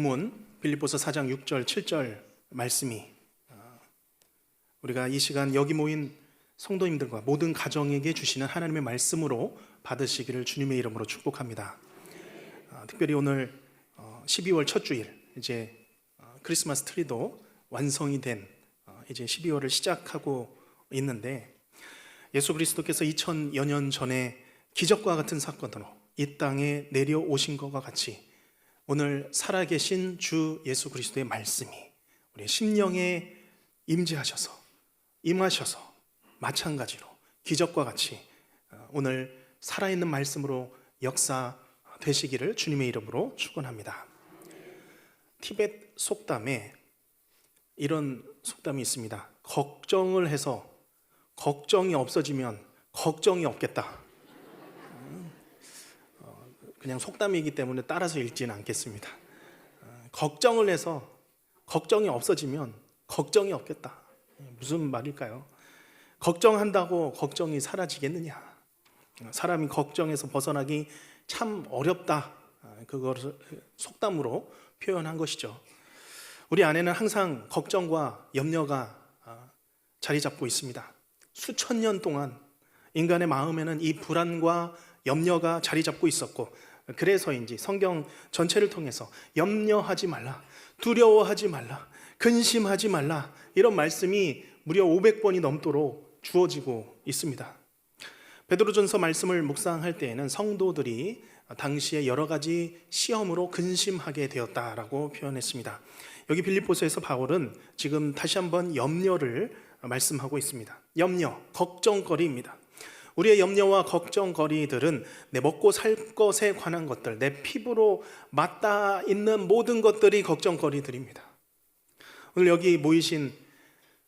본문 빌립보서 4장 6절 7절 말씀이 우리가 이 시간 여기 모인 성도님들과 모든 가정에게 주시는 하나님의 말씀으로 받으시기를 주님의 이름으로 축복합니다. 특별히 오늘 12월 첫 주일, 이제 크리스마스 트리도 완성이 된 이제 12월을 시작하고 있는데, 예수 그리스도께서 2000여 년 전에 기적과 같은 사건으로 이 땅에 내려오신 것과 같이 오늘 살아계신 주 예수 그리스도의 말씀이 우리의 심령에 임하셔서 마찬가지로 기적과 같이 오늘 살아있는 말씀으로 역사되시기를 주님의 이름으로 축원합니다. 티벳 속담에 이런 속담이 있습니다. 걱정을 해서 걱정이 없어지면 걱정이 없겠다. 그냥 속담이기 때문에 따라서 읽지는 않겠습니다. 걱정을 해서 걱정이 없어지면 걱정이 없겠다. 무슨 말일까요? 걱정한다고 걱정이 사라지겠느냐? 사람이 걱정에서 벗어나기 참 어렵다. 그것을 속담으로 표현한 것이죠. 우리 안에는 항상 걱정과 염려가 자리 잡고 있습니다. 수천 년 동안 인간의 마음에는 이 불안과 염려가 자리 잡고 있었고, 그래서인지 성경 전체를 통해서 염려하지 말라, 두려워하지 말라, 근심하지 말라, 이런 말씀이 무려 500번이 넘도록 주어지고 있습니다. 베드로전서 말씀을 묵상할 때에는 성도들이 당시에 여러 가지 시험으로 근심하게 되었다라고 표현했습니다. 여기 빌립보서에서 바울은 지금 다시 한번 염려를 말씀하고 있습니다. 염려, 걱정거리입니다. 우리의 염려와 걱정거리들은 내 먹고 살 것에 관한 것들, 내 피부로 맞닿아 있는 모든 것들이 걱정거리들입니다. 오늘 여기 모이신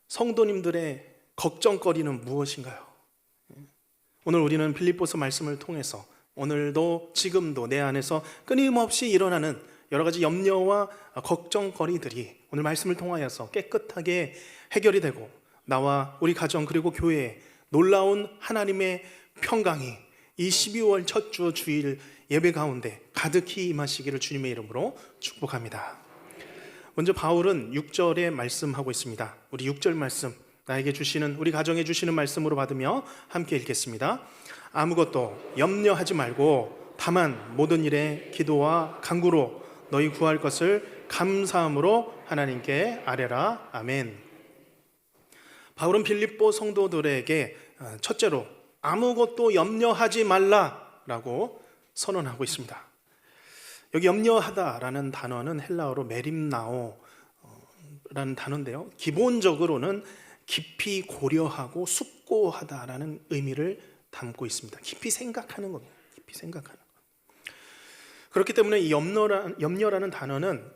성도님들의 걱정거리는 무엇인가요? 오늘 우리는 빌립보서 말씀을 통해서 오늘도 지금도 내 안에서 끊임없이 일어나는 여러 가지 염려와 걱정거리들이 오늘 말씀을 통하여서 깨끗하게 해결이 되고, 나와 우리 가정 그리고 교회에 놀라운 하나님의 평강이 이 12월 첫 주 주일 예배 가운데 가득히 임하시기를 주님의 이름으로 축복합니다. 먼저 바울은 6절에 말씀하고 있습니다. 우리 6절 말씀, 나에게 주시는, 우리 가정에 주시는 말씀으로 받으며 함께 읽겠습니다. 아무것도 염려하지 말고 다만 모든 일에 기도와 간구로 너희 구할 것을 감사함으로 하나님께 아뢰라. 아멘. 바울은 빌립보 성도들에게 첫째로 아무것도 염려하지 말라라고 선언하고 있습니다. 여기 염려하다라는 단어는 헬라어로 메림나오라는 단어인데요, 기본적으로는 깊이 고려하고 숙고하다라는 의미를 담고 있습니다. 깊이 생각하는 겁니다. 깊이 생각하는 것. 그렇기 때문에 이 염려라는 단어는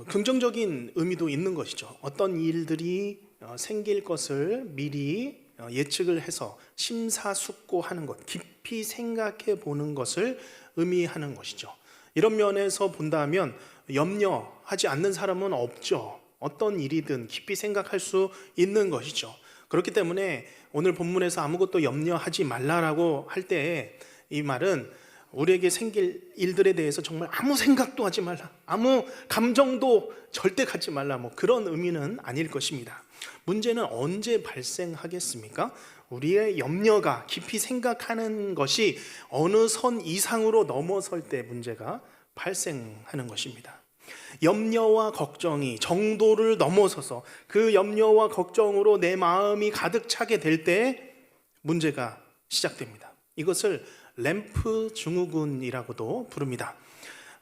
긍정적인 의미도 있는 것이죠. 어떤 일들이 생길 것을 미리 예측을 해서 심사숙고하는 것, 깊이 생각해 보는 것을 의미하는 것이죠. 이런 면에서 본다면 염려하지 않는 사람은 없죠. 어떤 일이든 깊이 생각할 수 있는 것이죠. 그렇기 때문에 오늘 본문에서 아무것도 염려하지 말라라고 할 때 이 말은 우리에게 생길 일들에 대해서 정말 아무 생각도 하지 말라, 아무 감정도 절대 갖지 말라, 그런 의미는 아닐 것입니다. 문제는 언제 발생하겠습니까? 우리의 염려가, 깊이 생각하는 것이 어느 선 이상으로 넘어설 때 문제가 발생하는 것입니다. 염려와 걱정이 정도를 넘어서서 그 염려와 걱정으로 내 마음이 가득 차게 될 때 문제가 시작됩니다. 이것을 램프 증후군이라고도 부릅니다.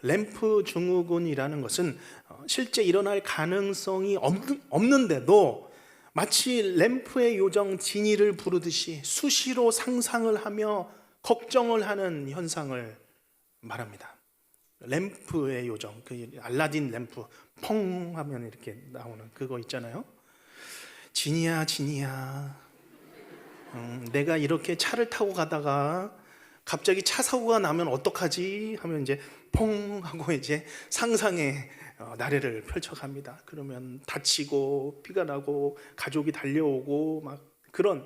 램프 증후군이라는 것은 실제 일어날 가능성이 없는데도 마치 램프의 요정 지니를 부르듯이 수시로 상상을 하며 걱정을 하는 현상을 말합니다. 램프의 요정, 그 알라딘 램프 펑 하면 이렇게 나오는 그거 있잖아요. 지니야, 내가 이렇게 차를 타고 가다가 갑자기 차 사고가 나면 어떡하지 하면 이제 퐁 하고 이제 상상의 나래를 펼쳐갑니다. 그러면 다치고 피가 나고 가족이 달려오고 막 그런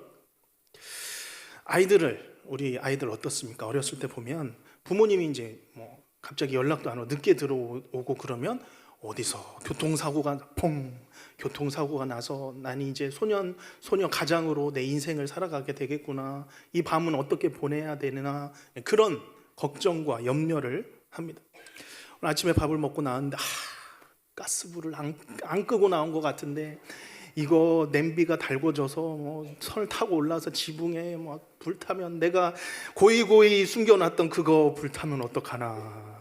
우리 아이들 어떻습니까? 어렸을 때 보면 부모님이 이제 갑자기 연락도 안 오고 늦게 들어오고 그러면 어디서 교통사고가 나서 난 이제 소녀 가장으로 내 인생을 살아가게 되겠구나, 이 밤은 어떻게 보내야 되나, 그런 걱정과 염려를 합니다. 오늘 아침에 밥을 먹고 나왔는데 가스불을 안 끄고 나온 것 같은데 이거 냄비가 달궈져서 선을 타고 올라서 지붕에 불타면, 내가 고이고이 숨겨놨던 그거 불타면 어떡하나.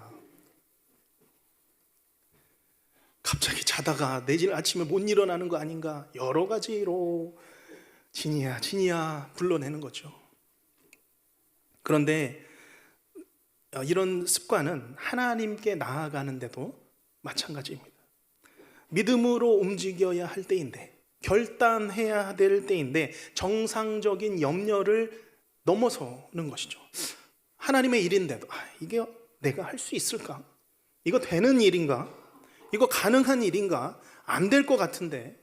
갑자기 자다가 내일 아침에 못 일어나는 거 아닌가, 여러 가지로 진이야 불러내는 거죠. 그런데 이런 습관은 하나님께 나아가는데도 마찬가지입니다. 믿음으로 움직여야 할 때인데, 결단해야 될 때인데 정상적인 염려를 넘어서는 것이죠. 하나님의 일인데도 이게 내가 할 수 있을까? 이거 되는 일인가? 이거 가능한 일인가? 안 될 것 같은데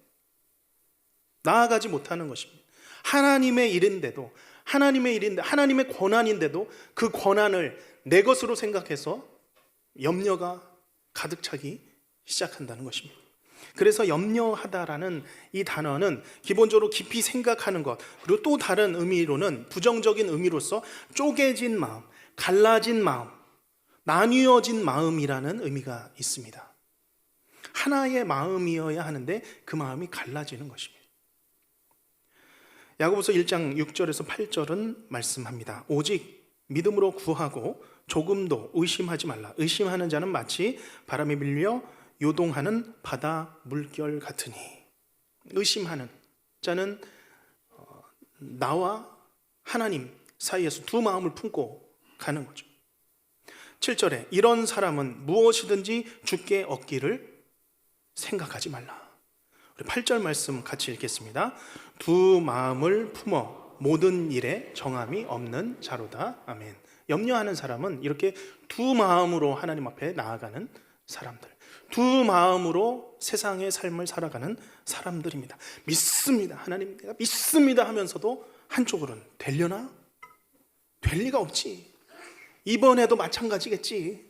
나아가지 못하는 것입니다. 하나님의 일인데도, 하나님의 권한인데도 그 권한을 내 것으로 생각해서 염려가 가득 차기 시작한다는 것입니다. 그래서 염려하다라는 이 단어는 기본적으로 깊이 생각하는 것, 그리고 또 다른 의미로는 부정적인 의미로서 쪼개진 마음, 갈라진 마음, 나뉘어진 마음이라는 의미가 있습니다. 하나의 마음이어야 하는데 그 마음이 갈라지는 것입니다. 야고보서 1장 6절에서 8절은 말씀합니다. 오직 믿음으로 구하고 조금도 의심하지 말라. 의심하는 자는 마치 바람에 밀려 요동하는 바다 물결 같으니. 의심하는 자는 나와 하나님 사이에서 두 마음을 품고 가는 거죠. 7절에 이런 사람은 무엇이든지 주께 얻기를 생각하지 말라. 우리 8절 말씀 같이 읽겠습니다. 두 마음을 품어 모든 일에 정함이 없는 자로다. 아멘. 염려하는 사람은 이렇게 두 마음으로 하나님 앞에 나아가는 사람들, 두 마음으로 세상의 삶을 살아가는 사람들입니다. 믿습니다. 하나님 내가 믿습니다 하면서도 한쪽으로는 되려나? 될 리가 없지. 이번에도 마찬가지겠지.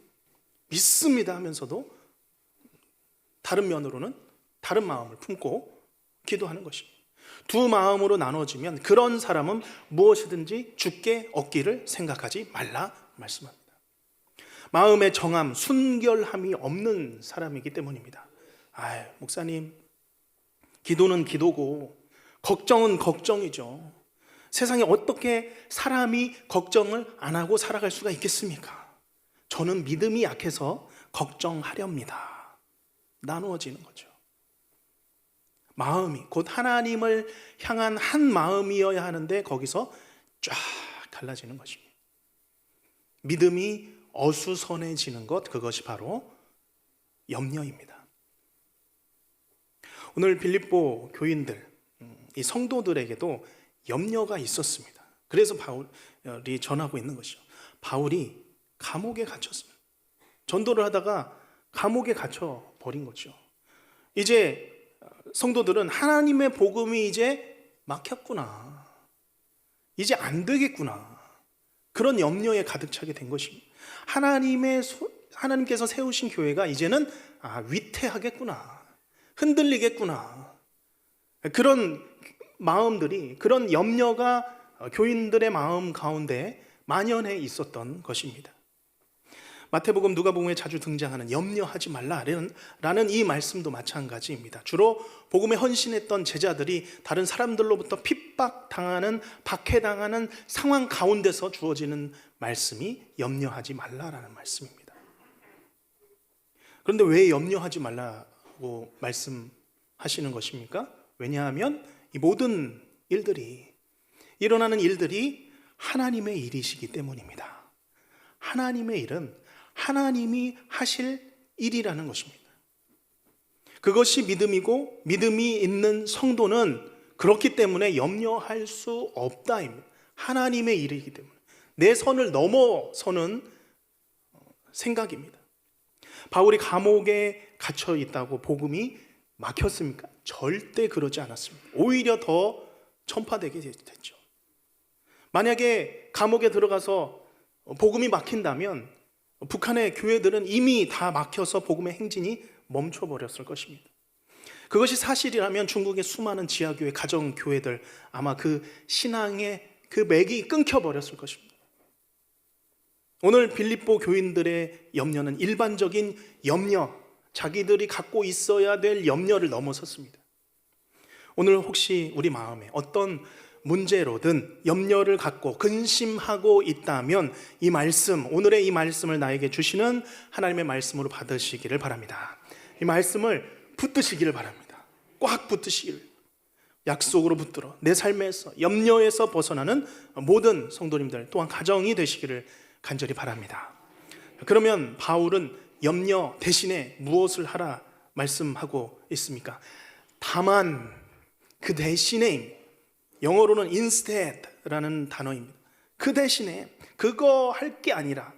믿습니다 하면서도 다른 면으로는 다른 마음을 품고 기도하는 것입니다. 두 마음으로 나눠지면 그런 사람은 무엇이든지 주께 얻기를 생각하지 말라 말씀합니다. 마음의 정함, 순결함이 없는 사람이기 때문입니다. 목사님, 기도는 기도고 걱정은 걱정이죠. 세상에 어떻게 사람이 걱정을 안 하고 살아갈 수가 있겠습니까? 저는 믿음이 약해서 걱정하렵니다. 나누어지는 거죠. 마음이 곧 하나님을 향한 한 마음이어야 하는데 거기서 쫙 갈라지는 것입니다. 믿음이 어수선해지는 것, 그것이 바로 염려입니다. 오늘 빌립보 교인들, 이 성도들에게도 염려가 있었습니다. 그래서 바울이 전하고 있는 것이죠. 바울이 감옥에 갇혔습니다. 전도를 하다가 감옥에 갇혀 버린 거죠. 이제 성도들은 하나님의 복음이 이제 막혔구나, 이제 안 되겠구나, 그런 염려에 가득 차게 된 것입니다. 하나님께서 세우신 교회가 이제는 위태하겠구나, 흔들리겠구나, 그런 마음들이, 그런 염려가 교인들의 마음 가운데 만연해 있었던 것입니다. 마태복음, 누가복음에 자주 등장하는 염려하지 말라라는 이 말씀도 마찬가지입니다. 주로 복음에 헌신했던 제자들이 다른 사람들로부터 핍박당하는, 박해당하는 상황 가운데서 주어지는 말씀이 염려하지 말라라는 말씀입니다. 그런데 왜 염려하지 말라고 말씀하시는 것입니까? 왜냐하면 이 모든 일들이, 일어나는 일들이 하나님의 일이시기 때문입니다. 하나님의 일은 하나님이 하실 일이라는 것입니다. 그것이 믿음이고, 믿음이 있는 성도는 그렇기 때문에 염려할 수 없다입니다. 하나님의 일이기 때문에. 내 선을 넘어서는 생각입니다. 바울이 감옥에 갇혀 있다고 복음이 막혔습니까? 절대 그러지 않았습니다. 오히려 더 전파되게 됐죠. 만약에 감옥에 들어가서 복음이 막힌다면 북한의 교회들은 이미 다 막혀서 복음의 행진이 멈춰버렸을 것입니다. 그것이 사실이라면 중국의 수많은 지하교회, 가정교회들 아마 그 신앙의 그 맥이 끊겨버렸을 것입니다. 오늘 빌립보 교인들의 염려는 일반적인 염려, 자기들이 갖고 있어야 될 염려를 넘어섰습니다. 오늘 혹시 우리 마음에 어떤 문제로든 염려를 갖고 근심하고 있다면 이 말씀, 오늘의 이 말씀을 나에게 주시는 하나님의 말씀으로 받으시기를 바랍니다. 이 말씀을 붙드시기를 바랍니다. 꽉 붙드시기를, 약속으로 붙들어 내 삶에서 염려에서 벗어나는 모든 성도님들 또한 가정이 되시기를 간절히 바랍니다. 그러면 바울은 염려 대신에 무엇을 하라 말씀하고 있습니까? 다만, 그 대신에, 영어로는 instead라는 단어입니다. 그 대신에 그거 할 게 아니라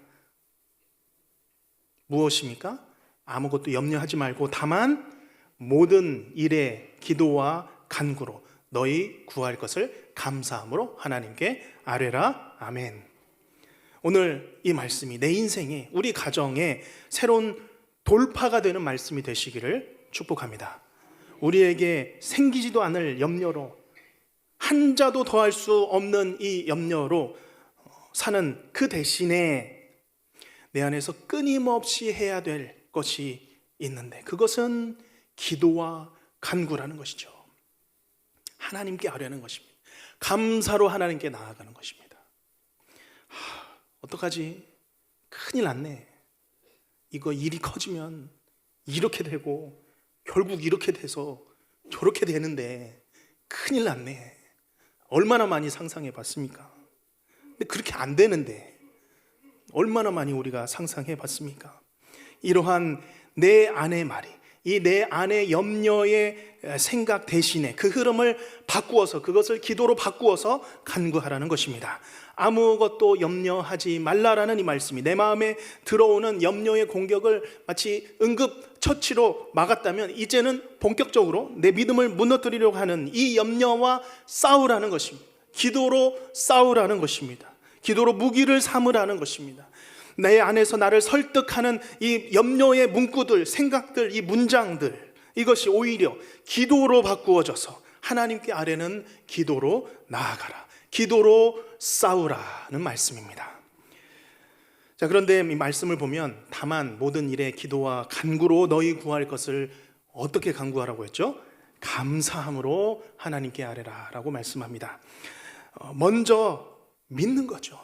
무엇입니까? 아무것도 염려하지 말고 다만 모든 일에 기도와 간구로 너희 구할 것을 감사함으로 하나님께 아뢰라. 아멘. 오늘 이 말씀이 내 인생에, 우리 가정에 새로운 돌파가 되는 말씀이 되시기를 축복합니다. 우리에게 생기지도 않을 염려로, 한 자도 더할 수 없는 이 염려로 사는 그 대신에 내 안에서 끊임없이 해야 될 것이 있는데, 그것은 기도와 간구라는 것이죠. 하나님께 아뢰는 것입니다. 감사로 하나님께 나아가는 것입니다. 어떡하지? 큰일 났네. 이거 일이 커지면 이렇게 되고 결국 이렇게 돼서 저렇게 되는데 큰일 났네. 얼마나 많이 상상해 봤습니까? 근데 그렇게 안 되는데 얼마나 많이 우리가 상상해 봤습니까? 이러한 내 안의 말이, 이 내 안의 염려의 생각 대신에 그 흐름을 바꾸어서, 그것을 기도로 바꾸어서 간구하라는 것입니다. 아무것도 염려하지 말라라는 이 말씀이 내 마음에 들어오는 염려의 공격을 마치 응급처치로 막았다면, 이제는 본격적으로 내 믿음을 무너뜨리려고 하는 이 염려와 싸우라는 것입니다. 기도로 싸우라는 것입니다. 기도로 무기를 삼으라는 것입니다. 내 안에서 나를 설득하는 이 염려의 문구들, 생각들, 이 문장들, 이것이 오히려 기도로 바꾸어져서 하나님께 아뢰는 기도로 나아가라, 기도로 싸우라는 말씀입니다. 자, 그런데 이 말씀을 보면 다만 모든 일에 기도와 간구로 너희 구할 것을 어떻게 간구하라고 했죠? 감사함으로 하나님께 아뢰라 라고 말씀합니다. 먼저 믿는 거죠.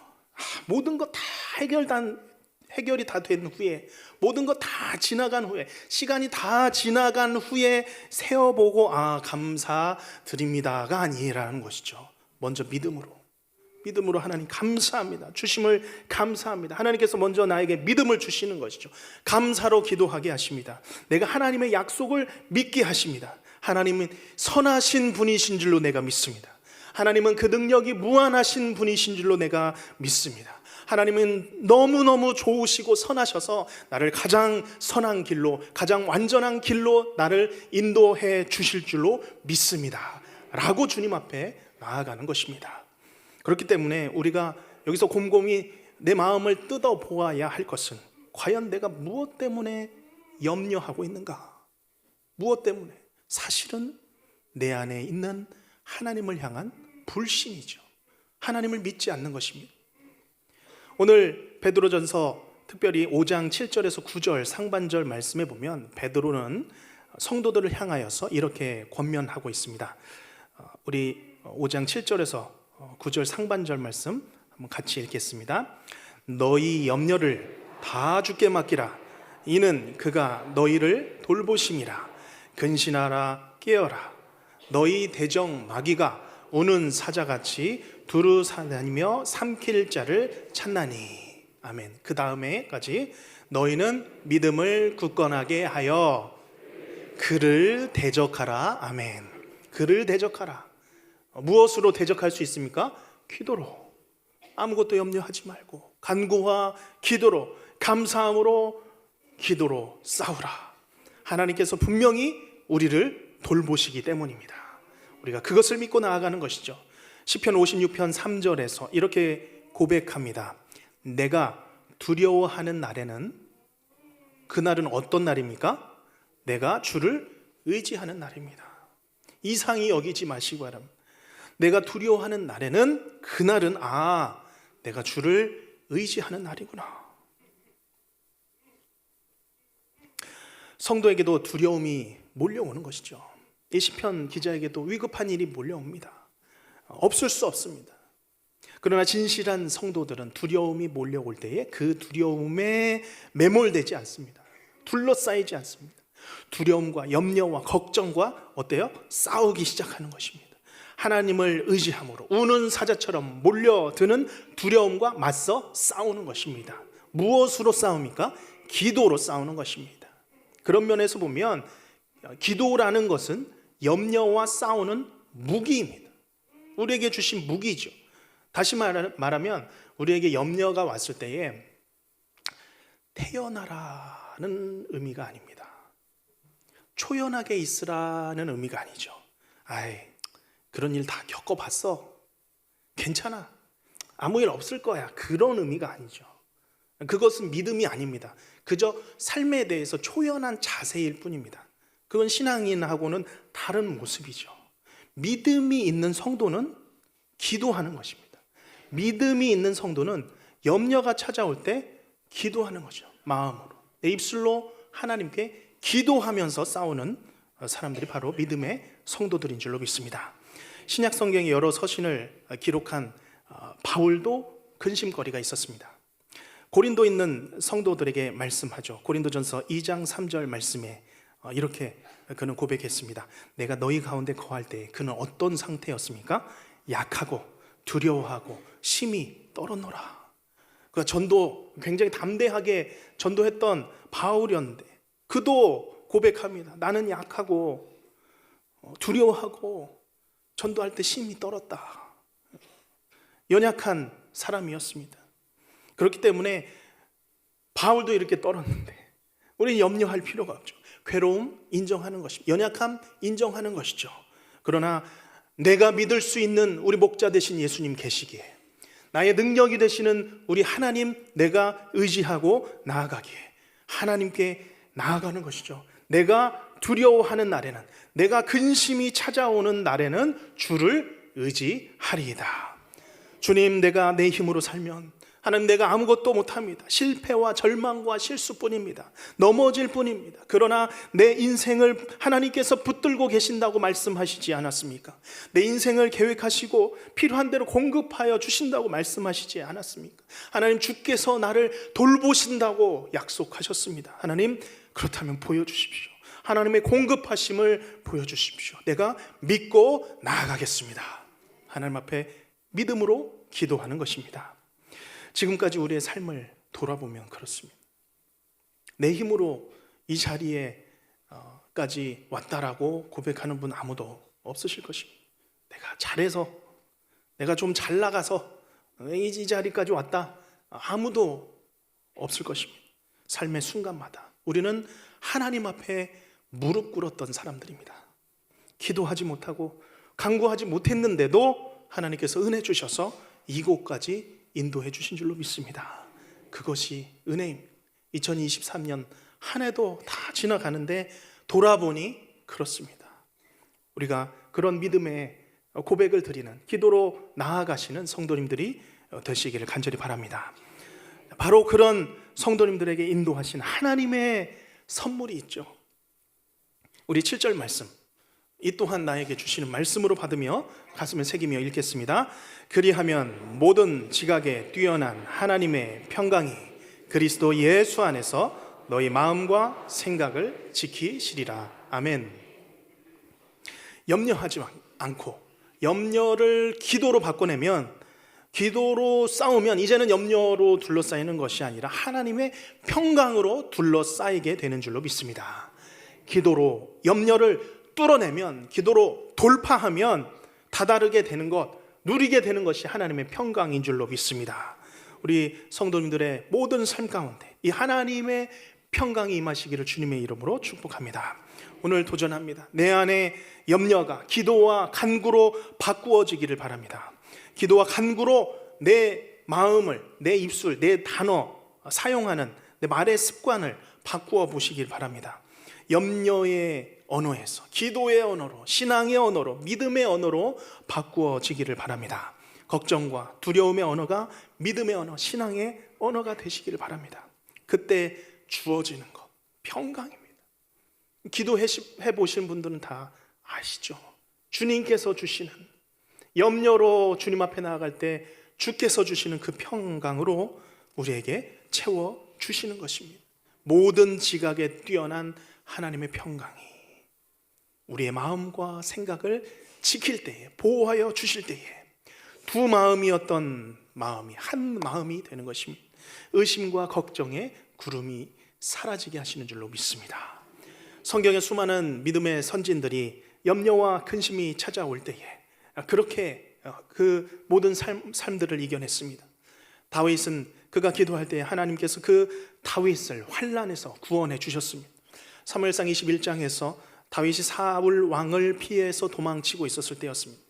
모든 거 다 해결이 다 된 후에, 모든 거 다 지나간 후에, 시간이 다 지나간 후에 세어보고 감사드립니다가 아니라는 것이죠. 먼저 믿음으로 하나님 감사합니다, 주심을 감사합니다. 하나님께서 먼저 나에게 믿음을 주시는 것이죠. 감사로 기도하게 하십니다. 내가 하나님의 약속을 믿게 하십니다. 하나님은 선하신 분이신 줄로 내가 믿습니다. 하나님은 그 능력이 무한하신 분이신 줄로 내가 믿습니다. 하나님은 너무너무 좋으시고 선하셔서 나를 가장 선한 길로, 가장 완전한 길로 나를 인도해 주실 줄로 믿습니다 라고 주님 앞에 나아가는 것입니다. 그렇기 때문에 우리가 여기서 곰곰이 내 마음을 뜯어보아야 할 것은, 과연 내가 무엇 때문에 염려하고 있는가? 무엇 때문에? 사실은 내 안에 있는 하나님을 향한 불신이죠. 하나님을 믿지 않는 것입니다. 오늘 베드로전서 특별히 5장 7절에서 9절 상반절 말씀에 보면 베드로는 성도들을 향하여서 이렇게 권면하고 있습니다. 우리 5장 7절에서 9절 상반절 말씀 한번 같이 읽겠습니다. 너희 염려를 다 주께 맡기라. 이는 그가 너희를 돌보심이라. 근신하라, 깨어라. 너희 대적 마귀가 우는 사자같이 두루 다니며 삼킬 자를 찾나니. 아멘. 그 다음에까지 너희는 믿음을 굳건하게 하여 그를 대적하라. 아멘. 그를 대적하라. 무엇으로 대적할 수 있습니까? 기도로. 아무것도 염려하지 말고 간구와 기도로, 감사함으로, 기도로 싸우라. 하나님께서 분명히 우리를 돌보시기 때문입니다. 우리가 그것을 믿고 나아가는 것이죠. 시편 56편 3절에서 이렇게 고백합니다. 내가 두려워하는 날에는, 그날은 어떤 날입니까? 내가 주를 의지하는 날입니다. 이상히 여기지 마시고 하랍니다. 내가 두려워하는 날에는 그날은 내가 주를 의지하는 날이구나. 성도에게도 두려움이 몰려오는 것이죠. 이 시편 기자에게도 위급한 일이 몰려옵니다. 없을 수 없습니다. 그러나 진실한 성도들은 두려움이 몰려올 때에 그 두려움에 매몰되지 않습니다. 둘러싸이지 않습니다. 두려움과 염려와 걱정과 어때요? 싸우기 시작하는 것입니다. 하나님을 의지함으로 우는 사자처럼 몰려드는 두려움과 맞서 싸우는 것입니다. 무엇으로 싸웁니까? 기도로 싸우는 것입니다. 그런 면에서 보면 기도라는 것은 염려와 싸우는 무기입니다. 우리에게 주신 무기죠. 다시 말하면 우리에게 염려가 왔을 때에 태어나라는 의미가 아닙니다. 초연하게 있으라는 의미가 아니죠. 그런 일 다 겪어봤어. 괜찮아. 아무 일 없을 거야. 그런 의미가 아니죠. 그것은 믿음이 아닙니다. 그저 삶에 대해서 초연한 자세일 뿐입니다. 그건 신앙인하고는 다른 모습이죠. 믿음이 있는 성도는 기도하는 것입니다. 믿음이 있는 성도는 염려가 찾아올 때 기도하는 거죠. 마음으로. 내 입술로 하나님께 기도하면서 싸우는 사람들이 바로 믿음의 성도들인 줄로 믿습니다. 신약 성경의 여러 서신을 기록한 바울도 근심거리가 있었습니다. 고린도에 있는 성도들에게 말씀하죠. 고린도전서 2장 3절 말씀에 이렇게 그는 고백했습니다. 내가 너희 가운데 거할 때 그는 어떤 상태였습니까? 약하고 두려워하고 심히 떨었노라. 그가 전도 굉장히 담대하게 전도했던 바울이었는데 그도 고백합니다. 나는 약하고 두려워하고 전도할 때 심히 떨었다. 연약한 사람이었습니다. 그렇기 때문에 바울도 이렇게 떨었는데 우리는 염려할 필요가 없죠. 괴로움 인정하는 것입니다. 연약함 인정하는 것이죠. 그러나 내가 믿을 수 있는 우리 목자 되신 예수님 계시기에 나의 능력이 되시는 우리 하나님 내가 의지하고 나아가기에 하나님께 나아가는 것이죠. 내가 두려워하는 날에는, 내가 근심이 찾아오는 날에는 주를 의지하리이다. 주님, 내가 내 힘으로 살면 하나님 내가 아무것도 못합니다. 실패와 절망과 실수뿐입니다. 넘어질 뿐입니다. 그러나 내 인생을 하나님께서 붙들고 계신다고 말씀하시지 않았습니까? 내 인생을 계획하시고 필요한 대로 공급하여 주신다고 말씀하시지 않았습니까? 하나님 주께서 나를 돌보신다고 약속하셨습니다. 하나님 그렇다면 보여주십시오. 하나님의 공급하심을 보여주십시오. 내가 믿고 나아가겠습니다. 하나님 앞에 믿음으로 기도하는 것입니다. 지금까지 우리의 삶을 돌아보면 그렇습니다. 내 힘으로 이 자리에까지 왔다라고 고백하는 분 아무도 없으실 것입니다. 내가 잘해서, 내가 좀 잘 나가서 이 자리까지 왔다, 아무도 없을 것입니다. 삶의 순간마다 우리는 하나님 앞에 무릎 꿇었던 사람들입니다. 기도하지 못하고 간구하지 못했는데도 하나님께서 은혜 주셔서 이곳까지 인도해 주신 줄로 믿습니다. 그것이 은혜입니다. 2023년 한 해도 다 지나가는데 돌아보니 그렇습니다. 우리가 그런 믿음의 고백을 드리는, 기도로 나아가시는 성도님들이 되시기를 간절히 바랍니다. 바로 그런 성도님들에게 인도하신 하나님의 선물이 있죠. 우리 7절 말씀, 이 또한 나에게 주시는 말씀으로 받으며 가슴에 새기며 읽겠습니다. 그리하면 모든 지각에 뛰어난 하나님의 평강이 그리스도 예수 안에서 너희 마음과 생각을 지키시리라. 아멘. 염려하지 않고 염려를 기도로 바꿔내면, 기도로 싸우면 이제는 염려로 둘러싸이는 것이 아니라 하나님의 평강으로 둘러싸이게 되는 줄로 믿습니다. 기도로 염려를 뚫어내면, 기도로 돌파하면 다다르게 되는 것, 누리게 되는 것이 하나님의 평강인 줄로 믿습니다. 우리 성도님들의 모든 삶 가운데 이 하나님의 평강이 임하시기를 주님의 이름으로 축복합니다. 오늘 도전합니다. 내 안에 염려가 기도와 간구로 바꾸어지기를 바랍니다. 기도와 간구로 내 마음을, 내 입술, 내 단어 사용하는 내 말의 습관을 바꾸어 보시길 바랍니다. 염려의 언어에서 기도의 언어로, 신앙의 언어로, 믿음의 언어로 바꾸어지기를 바랍니다. 걱정과 두려움의 언어가 믿음의 언어, 신앙의 언어가 되시기를 바랍니다. 그때 주어지는 것, 평강입니다. 기도해 보신 분들은 다 아시죠? 주님께서 주시는, 염려로 주님 앞에 나아갈 때 주께서 주시는 그 평강으로 우리에게 채워 주시는 것입니다. 모든 지각에 뛰어난 하나님의 평강이 우리의 마음과 생각을 지킬 때에, 보호하여 주실 때에 두 마음이었던 마음이 한 마음이 되는 것입니다. 의심과 걱정의 구름이 사라지게 하시는 줄로 믿습니다. 성경의 수많은 믿음의 선진들이 염려와 근심이 찾아올 때에 그렇게 그 모든 삶들을 이겨냈습니다. 다윗은 그가 기도할 때 하나님께서 그 다윗을 환난에서 구원해 주셨습니다. 사무엘상 21장에서 다윗이 사울 왕을 피해서 도망치고 있었을 때였습니다.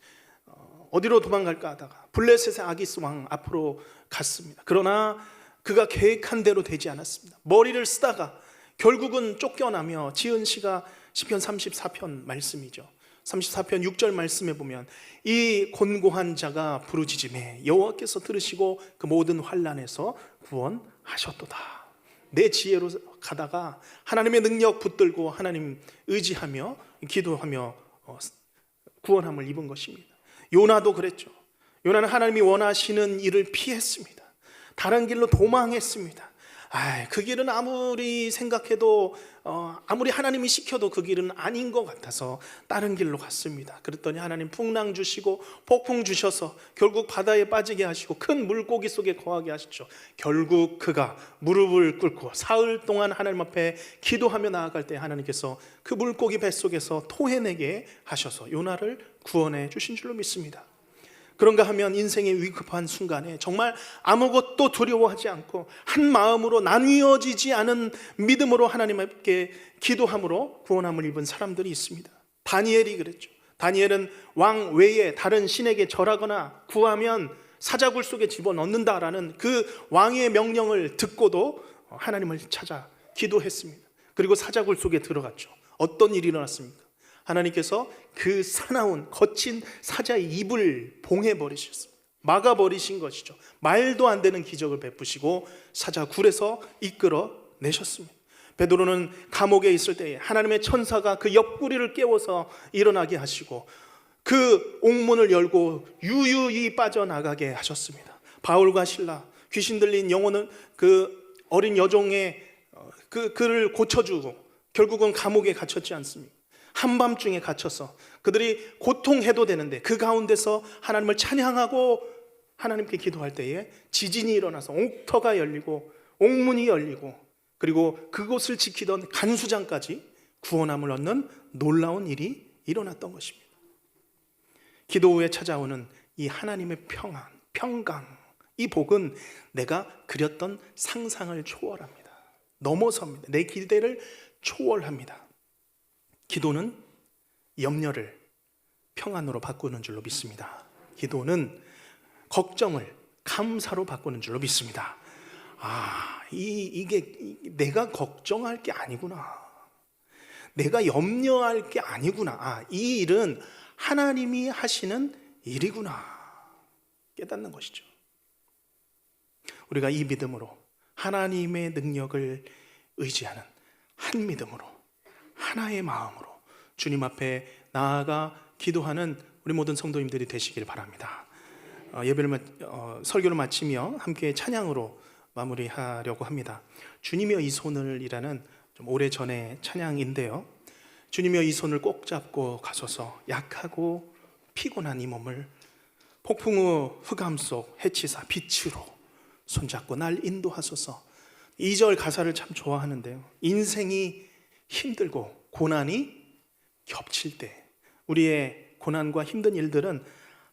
어디로 도망갈까 하다가 블레셋의 아기스 왕 앞으로 갔습니다. 그러나 그가 계획한 대로 되지 않았습니다. 머리를 쓰다가 결국은 쫓겨나며 지은 시가 시편 34편 말씀이죠. 34편 6절 말씀에 보면 이 곤고한 자가 부르짖음에 여호와께서 들으시고 그 모든 환난에서 구원하셨도다. 내 지혜로 가다가 하나님의 능력 붙들고 하나님 의지하며 기도하며 구원함을 입은 것입니다. 요나도 그랬죠. 요나는 하나님이 원하시는 일을 피했습니다. 다른 길로 도망했습니다. 그 길은 아무리 생각해도 아무리 하나님이 시켜도 그 길은 아닌 것 같아서 다른 길로 갔습니다. 그랬더니 하나님 풍랑 주시고 폭풍 주셔서 결국 바다에 빠지게 하시고 큰 물고기 속에 거하게 하셨죠. 결국 그가 무릎을 꿇고 사흘 동안 하나님 앞에 기도하며 나아갈 때 하나님께서 그 물고기 뱃속에서 토해내게 하셔서 요나를 구원해 주신 줄로 믿습니다. 그런가 하면 인생의 위급한 순간에 정말 아무것도 두려워하지 않고 한 마음으로 나뉘어지지 않은 믿음으로 하나님 앞에 기도함으로 구원함을 입은 사람들이 있습니다. 다니엘이 그랬죠. 다니엘은 왕 외에 다른 신에게 절하거나 구하면 사자굴 속에 집어넣는다라는 그 왕의 명령을 듣고도 하나님을 찾아 기도했습니다. 그리고 사자굴 속에 들어갔죠. 어떤 일이 일어났습니까? 하나님께서 그 사나운 거친 사자의 입을 봉해버리셨습니다. 막아버리신 것이죠. 말도 안 되는 기적을 베푸시고 사자굴에서 이끌어내셨습니다. 베드로는 감옥에 있을 때에 하나님의 천사가 그 옆구리를 깨워서 일어나게 하시고 그 옥문을 열고 유유히 빠져나가게 하셨습니다. 바울과 실라, 귀신 들린 영혼은 그 어린 여종의 그를 고쳐주고 결국은 감옥에 갇혔지 않습니까? 한밤중에 갇혀서 그들이 고통해도 되는데 그 가운데서 하나님을 찬양하고 하나님께 기도할 때에 지진이 일어나서 옥터가 열리고 옥문이 열리고 그리고 그곳을 지키던 간수장까지 구원함을 얻는 놀라운 일이 일어났던 것입니다. 기도 후에 찾아오는 이 하나님의 평안, 평강, 이 복은 내가 그렸던 상상을 초월합니다. 넘어섭니다. 내 기대를 초월합니다. 기도는 염려를 평안으로 바꾸는 줄로 믿습니다. 기도는 걱정을 감사로 바꾸는 줄로 믿습니다. 이게 내가 걱정할 게 아니구나. 내가 염려할 게 아니구나. 이 일은 하나님이 하시는 일이구나. 깨닫는 것이죠. 우리가 이 믿음으로 하나님의 능력을 의지하는 한 믿음으로 하나의 마음으로 주님 앞에 나아가 기도하는 우리 모든 성도님들이 되시길 바랍니다. 예배를 설교를 마치며 함께 찬양으로 마무리하려고 합니다. 주님이여 이 손을이라는 좀 오래전의 찬양인데요. 주님이여 이 손을 꼭 잡고 가소서. 약하고 피곤한 이 몸을 폭풍 후 흑암 속 해치사 빛으로 손잡고 날 인도하소서. 2절 가사를 참 좋아하는데요. 인생이 힘들고 고난이 겹칠 때 우리의 고난과 힘든 일들은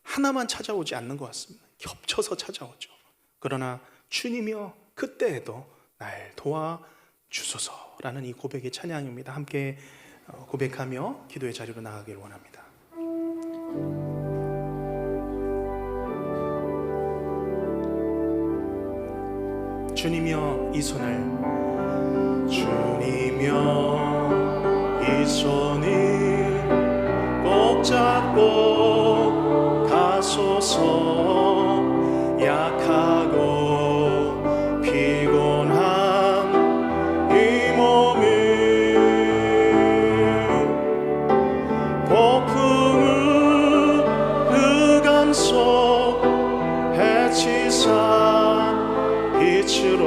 하나만 찾아오지 않는 것 같습니다. 겹쳐서 찾아오죠. 그러나 주님이여 그때에도 날 도와주소서라는 이 고백의 찬양입니다. 함께 고백하며 기도의 자리로 나가기를 원합니다. 주님이여 이 손을 주님이여 이 손이 꼭 잡고 가소서. 약하고 피곤한 이 몸을 폭풍을 흑암 속 해치사 빛으로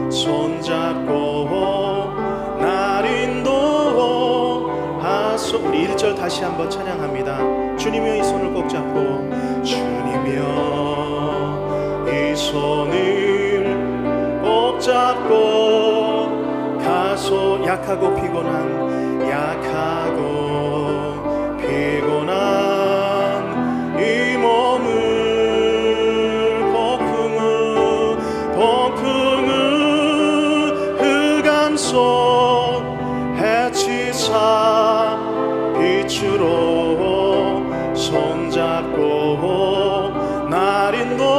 손잡고 날 인도하소. 우리 1절 다시 한번 찬양합니다. 주님이여 이 손을 꼭 잡고, 주님이여 이 손을 꼭 잡고 가소. 약하고 피곤한 이 몸을 폭풍을 흑암 속 해치사 빛으로 손잡고 날 인도하소서.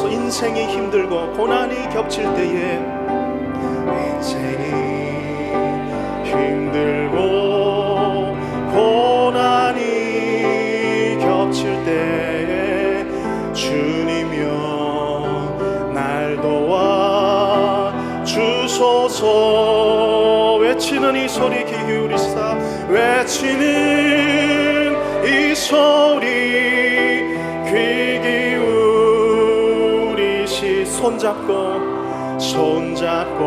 인생이 힘들고 고난이 겹칠 때에, 인생이 힘들고 고난이 겹칠 때에 주님이여 날 도와 주소서. 외치는 이 소리 귀 기울이시사, 외치는 이 소리 귀 기울이시. 손잡고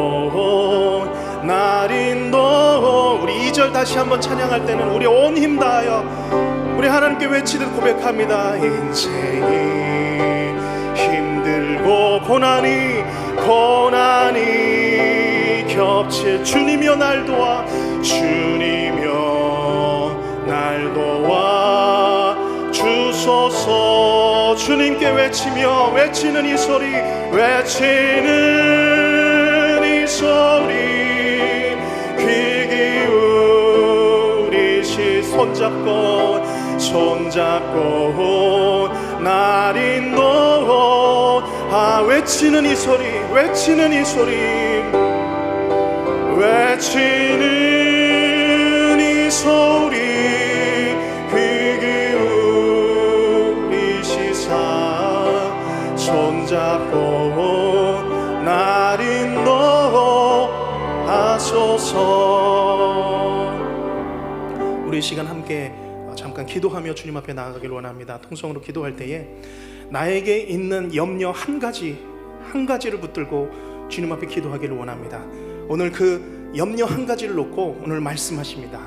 날 인도. 우리 2절 다시 한번 찬양할 때는 우리 온 힘 다하여 우리 하나님께 외치듯 고백합니다. 인생이 힘들고 고난이 겹칠 주님이여 날 도와, 주님이여 날 도와 주소서. 주님께 외치며 외치는 이 소리, 외치는 이 소리 귀 기울이시. 손잡고 날 인도. 외치는 이 소리, 외치는 이 소리, 외치는 이 소리 귀 기울이시사. 손잡고 날 인도하소서. 우리 시간 함께 잠깐 기도하며 주님 앞에 나아가길 원합니다. 통성으로 기도할 때에 나에게 있는 염려 한 가지를 붙들고 주님 앞에 기도하기를 원합니다. 오늘 그 염려 한 가지를 놓고 오늘 말씀하십니다.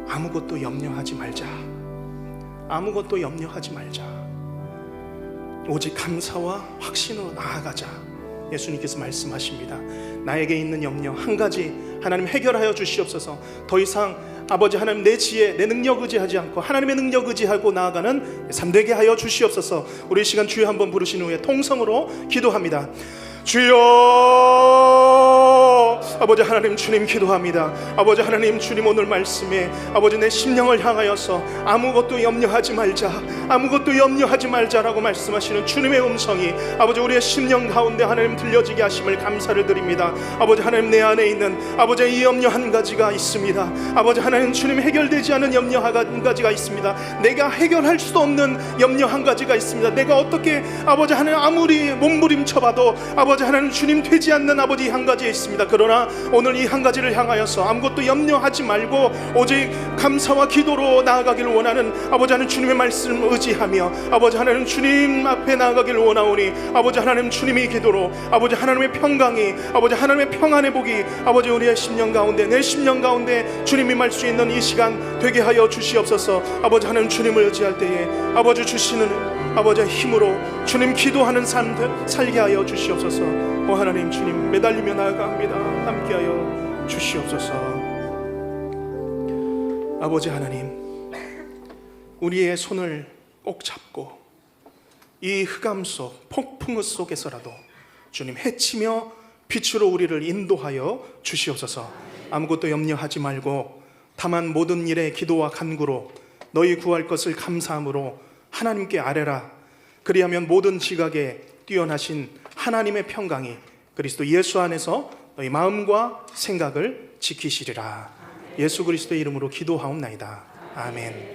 아무것도 염려하지 말자. 아무것도 염려하지 말자. 오직 감사와 확신으로 나아가자. 예수님께서 말씀하십니다. 나에게 있는 염려 한 가지 하나님 해결하여 주시옵소서. 더 이상 아버지 하나님 내 지혜 내 능력 의지하지 않고 하나님의 능력 의지하고 나아가는 삶 되게 하여 주시옵소서. 우리 이 시간 주여 한번 부르신 후에 통성으로 기도합니다. 주여, 아버지 하나님 주님 기도합니다. 아버지 하나님 주님 오늘 말씀에 아버지 내 심령을 향하여서 아무것도 염려하지 말자, 아무것도 염려하지 말자라고 말씀하시는 주님의 음성이 아버지 우리의 심령 가운데 하나님 들려지게 하심을 감사를 드립니다. 아버지 하나님 내 안에 있는 아버지 이 염려 한 가지가 있습니다. 아버지 하나님 주님 해결되지 않은 염려 한 가지가 있습니다. 내가 해결할 수 없는 염려 한 가지가 있습니다. 내가 어떻게 아버지 하나님 아무리 몸부림쳐봐도 아버지 하나님 주님 되지 않는 아버지 한 가지에 있습니다. 그러나 오늘 이 한 가지를 향하여서 아무것도 염려하지 말고 오직 감사와 기도로 나아가기를 원하는 아버지 하나님 주님의 말씀을 의지하며 아버지 하나님 주님 앞에 나아가기를 원하오니 아버지 하나님 주님의 기도로 아버지 하나님의 평강이 아버지 하나님의 평안의 복이 아버지 우리의 심령 가운데 내 심령 가운데 주님이 말 수 있는 이 시간 되게 하여 주시옵소서. 아버지 하나님 주님을 의지할 때에 아버지 주시는 아버지의 힘으로 주님 기도하는 삶 살게 하여 주시옵소서. 오 하나님 주님 매달리며 나아갑니다. 함께하여 주시옵소서. 아버지 하나님 우리의 손을 꼭 잡고 이 흑암 속 폭풍 속에서라도 주님 해치며 빛으로 우리를 인도하여 주시옵소서. 아무것도 염려하지 말고 다만 모든 일에 기도와 간구로 너희 구할 것을 감사함으로 하나님께 아뢰라. 그리하면 모든 지각에 뛰어나신 하나님의 평강이 그리스도 예수 안에서 너희 마음과 생각을 지키시리라. 예수 그리스도의 이름으로 기도하옵나이다. 아멘.